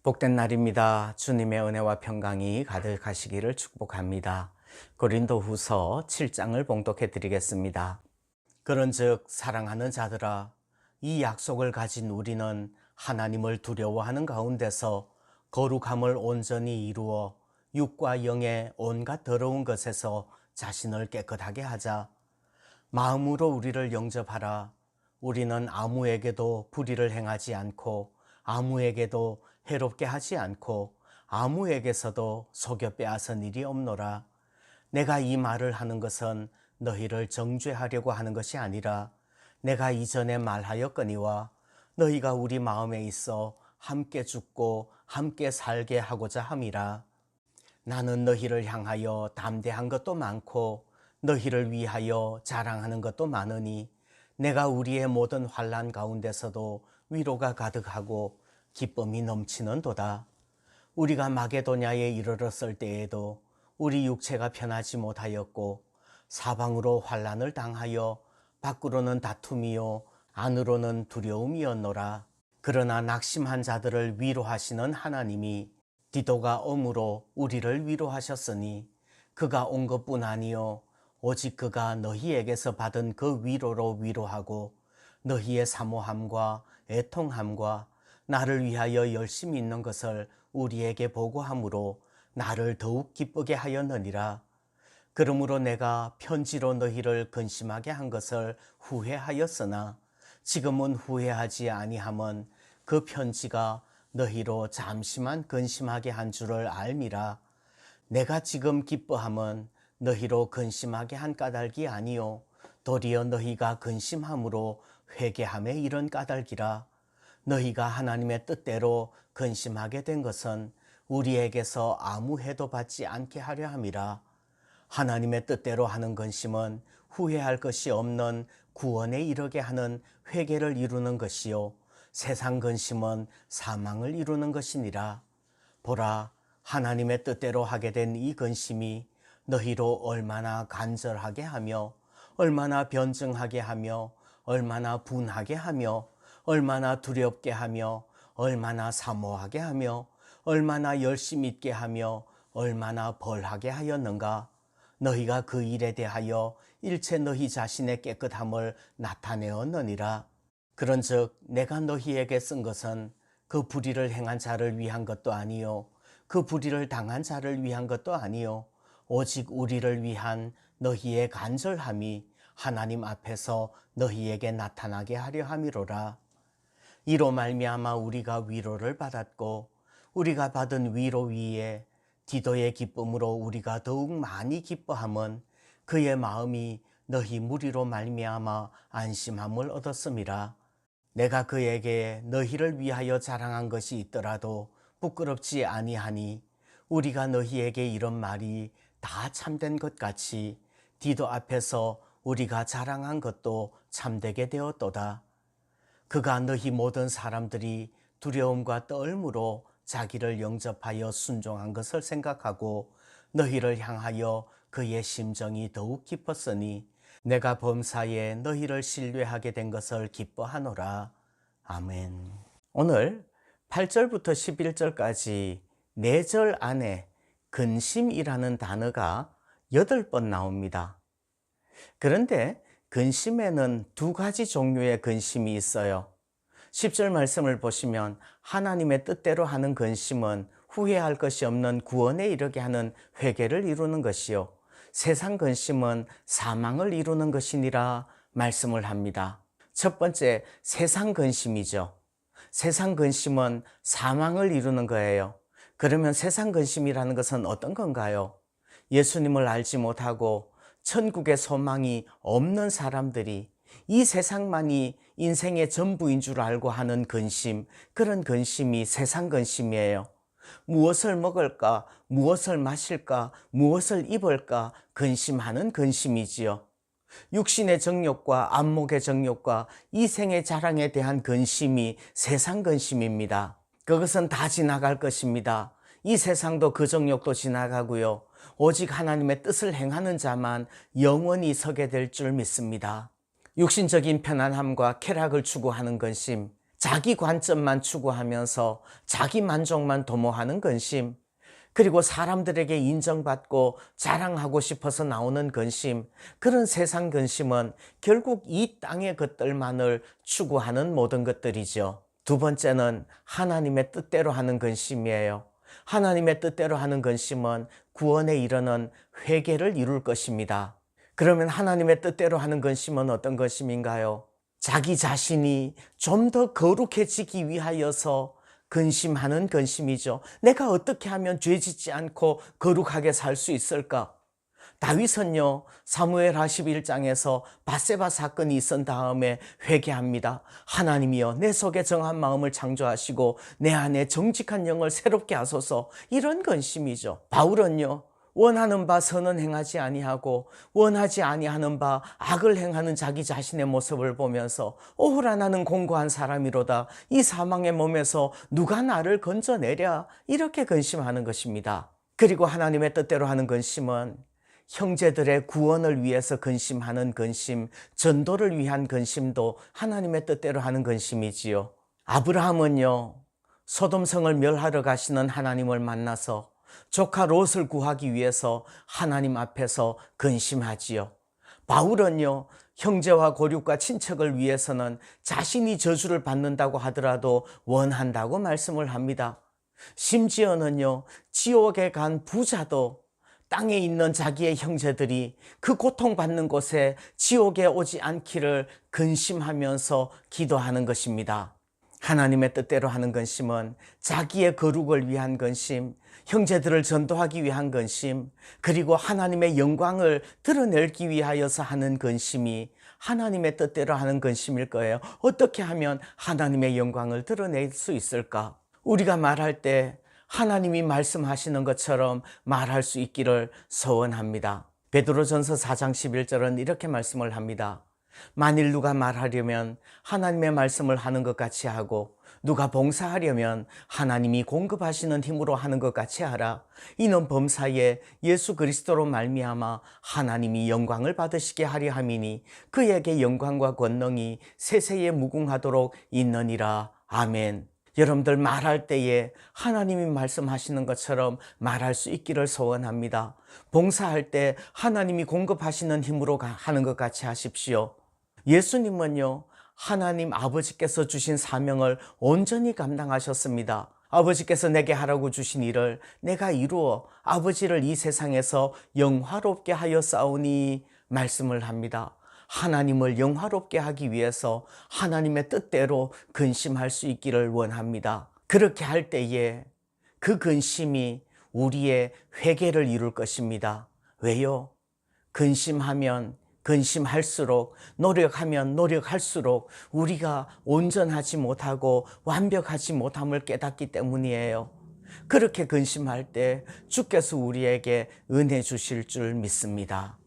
복된 날입니다. 주님의 은혜와 평강이 가득하시기를 축복합니다. 고린도후서 7장을 봉독해 드리겠습니다. 그런즉 사랑하는 자들아, 이 약속을 가진 우리는 하나님을 두려워하는 가운데서 거룩함을 온전히 이루어 육과 영의 온갖 더러운 것에서 자신을 깨끗하게 하자. 마음으로 우리를 영접하라. 우리는 아무에게도 불의를 행하지 않고 아무에게도 해롭게 하지 않고 아무에게서도 속여 빼앗은 일이 없노라. 내가 이 말을 하는 것은 너희를 정죄하려고 하는 것이 아니라 내가 이전에 말하였거니와 너희가 우리 마음에 있어 함께 죽고 함께 살게 하고자 함이라. 나는 너희를 향하여 담대한 것도 많고 너희를 위하여 자랑하는 것도 많으니 내가 우리의 모든 환난 가운데서도 위로가 가득하고 기쁨이 넘치는도다. 우리가 마게도냐에 이르렀을 때에도 우리 육체가 편하지 못하였고 사방으로 환난을 당하여 밖으로는 다툼이요 안으로는 두려움이었노라. 그러나 낙심한 자들을 위로하시는 하나님이 디도가 옴으로 우리를 위로하셨으니 그가 온 것뿐 아니요 오직 그가 너희에게서 받은 그 위로로 위로하고 너희의 사모함과 애통함과 나를 위하여 열심히 있는 것을 우리에게 보고함으로 나를 더욱 기쁘게 하였느니라. 그러므로 내가 편지로 너희를 근심하게 한 것을 후회하였으나 지금은 후회하지 아니함은 그 편지가 너희로 잠시만 근심하게 한 줄을 알미라. 내가 지금 기뻐함은 너희로 근심하게 한 까닭이 아니요 도리어 너희가 근심함으로 회개함에 이른 까닭이라. 너희가 하나님의 뜻대로 근심하게 된 것은 우리에게서 아무 해도 받지 않게 하려 함이라. 하나님의 뜻대로 하는 근심은 후회할 것이 없는 구원에 이르게 하는 회개를 이루는 것이요 세상 근심은 사망을 이루는 것이니라. 보라, 하나님의 뜻대로 하게 된 이 근심이 너희로 얼마나 간절하게 하며 얼마나 변증하게 하며 얼마나 분하게 하며 얼마나 두렵게 하며 얼마나 사모하게 하며 얼마나 열심 있게 하며 얼마나 벌하게 하였는가. 너희가 그 일에 대하여 일체 너희 자신의 깨끗함을 나타내었느니라. 그런즉 내가 너희에게 쓴 것은 그 불의를 행한 자를 위한 것도 아니요 그 불의를 당한 자를 위한 것도 아니요 오직 우리를 위한 너희의 간절함이 하나님 앞에서 너희에게 나타나게 하려 함이로라. 이로 말미암아 우리가 위로를 받았고 우리가 받은 위로 위에 디도의 기쁨으로 우리가 더욱 많이 기뻐함은 그의 마음이 너희 무리로 말미암아 안심함을 얻었음이라. 내가 그에게 너희를 위하여 자랑한 것이 있더라도 부끄럽지 아니하니 우리가 너희에게 이런 말이 다 참된 것 같이 디도 앞에서 우리가 자랑한 것도 참되게 되었도다. 그가 너희 모든 사람들이 두려움과 떨므로 자기를 영접하여 순종한 것을 생각하고 너희를 향하여 그의 심정이 더욱 깊었으니 내가 범사에 너희를 신뢰하게 된 것을 기뻐하노라. 아멘. 오늘 8절부터 11절까지 4절 안에 근심이라는 단어가 8번 나옵니다. 그런데 근심에는 2가지 종류의 근심이 있어요. 10절 말씀을 보시면 하나님의 뜻대로 하는 근심은 후회할 것이 없는 구원에 이르게 하는 회개를 이루는 것이요 세상 근심은 사망을 이루는 것이니라 말씀을 합니다. 첫 번째, 세상 근심이죠. 세상 근심은 사망을 이루는 거예요. 그러면 세상 근심이라는 것은 어떤 건가요? 예수님을 알지 못하고 천국의 소망이 없는 사람들이 이 세상만이 인생의 전부인 줄 알고 하는 근심, 그런 근심이 세상 근심이에요. 무엇을 먹을까, 무엇을 마실까, 무엇을 입을까 근심하는 근심이지요. 육신의 정욕과 안목의 정욕과 이생의 자랑에 대한 근심이 세상 근심입니다. 그것은 다 지나갈 것입니다. 이 세상도 그 정욕도 지나가고요. 오직 하나님의 뜻을 행하는 자만 영원히 서게 될 줄 믿습니다. 육신적인 편안함과 쾌락을 추구하는 근심, 자기 관점만 추구하면서 자기 만족만 도모하는 근심, 그리고 사람들에게 인정받고 자랑하고 싶어서 나오는 근심, 그런 세상 근심은 결국 이 땅의 것들만을 추구하는 모든 것들이죠. 두 번째는 하나님의 뜻대로 하는 근심이에요. 하나님의 뜻대로 하는 근심은 구원에 이르는 회개를 이룰 것입니다. 그러면 하나님의 뜻대로 하는 근심은 어떤 근심인가요? 자기 자신이 좀 더 거룩해지기 위하여서 근심하는 근심이죠. 내가 어떻게 하면 죄 짓지 않고 거룩하게 살 수 있을까? 다윗은요, 사무엘하 11장에서 밧세바 사건이 있은 다음에 회개합니다. 하나님이여, 내 속에 정한 마음을 창조하시고 내 안에 정직한 영을 새롭게 하소서. 이런 근심이죠. 바울은요, 원하는 바 선은 행하지 아니하고 원하지 아니하는 바 악을 행하는 자기 자신의 모습을 보면서 오호라, 나는 공고한 사람이로다. 이 사망의 몸에서 누가 나를 건져내랴. 이렇게 근심하는 것입니다. 그리고 하나님의 뜻대로 하는 근심은 형제들의 구원을 위해서 근심하는 근심, 전도를 위한 근심도 하나님의 뜻대로 하는 근심이지요. 아브라함은요, 소돔성을 멸하러 가시는 하나님을 만나서 조카 롯을 구하기 위해서 하나님 앞에서 근심하지요. 바울은요, 형제와 고륙과 친척을 위해서는 자신이 저주를 받는다고 하더라도 원한다고 말씀을 합니다. 심지어는요, 지옥에 간 부자도 땅에 있는 자기의 형제들이 그 고통받는 곳에 지옥에 오지 않기를 근심하면서 기도하는 것입니다. 하나님의 뜻대로 하는 근심은 자기의 거룩을 위한 근심, 형제들을 전도하기 위한 근심, 그리고 하나님의 영광을 드러내기 위하여서 하는 근심이 하나님의 뜻대로 하는 근심일 거예요. 어떻게 하면 하나님의 영광을 드러낼 수 있을까? 우리가 말할 때 하나님이 말씀하시는 것처럼 말할 수 있기를 소원합니다. 베드로전서 4장 11절은 이렇게 말씀을 합니다. 만일 누가 말하려면 하나님의 말씀을 하는 것 같이 하고 누가 봉사하려면 하나님이 공급하시는 힘으로 하는 것 같이 하라. 이는 범사에 예수 그리스도로 말미암아 하나님이 영광을 받으시게 하려 함이니 그에게 영광과 권능이 세세에 무궁하도록 있느니라. 아멘. 여러분들 말할 때에 하나님이 말씀하시는 것처럼 말할 수 있기를 소원합니다. 봉사할 때 하나님이 공급하시는 힘으로 하는 것 같이 하십시오. 예수님은요, 하나님 아버지께서 주신 사명을 온전히 감당하셨습니다. 아버지께서 내게 하라고 주신 일을 내가 이루어 아버지를 이 세상에서 영화롭게 하여 싸우니 말씀을 합니다. 하나님을 영화롭게 하기 위해서 하나님의 뜻대로 근심할 수 있기를 원합니다. 그렇게 할 때에 그 근심이 우리의 회개를 이룰 것입니다. 왜요? 근심하면 근심할수록, 노력하면 노력할수록 우리가 온전하지 못하고 완벽하지 못함을 깨닫기 때문이에요. 그렇게 근심할 때 주께서 우리에게 은혜 주실 줄 믿습니다.